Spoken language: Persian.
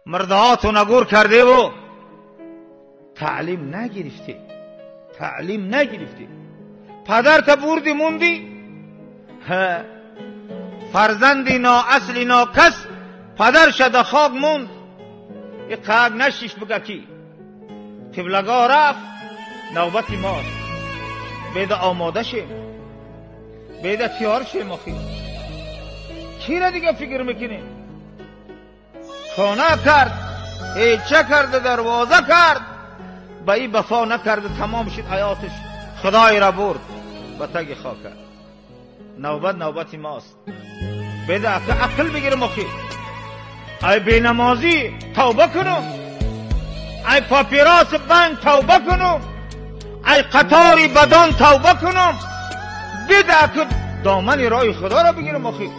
مردهاتو نگور کرده و تعلیم نگرفتی. پدر تا بردی موندی، فرزندی نا اصلی نا کس پدر شده خاک موند. ای قاق نشیش بگه کی قبلگاه رفت، نوبتی ماست. بیده آماده شیم، بیده تیار شیم. آخی کی را دیگه فکر میکنیم؟ خانه کرد، هیچه کرده، دروازه کرد، با ای بفا نکرده، تمام شد حیاتش. خدای را برد با تگ خاک. نوبتی ماست. بیده عقل بگیرم. آخی ای بینمازی توبه کنم، ای پاپیراس بنگ توبه کنم، ای قطاری بدان توبه کنم. بیده که دامن رای خدا را بگیرم. آخی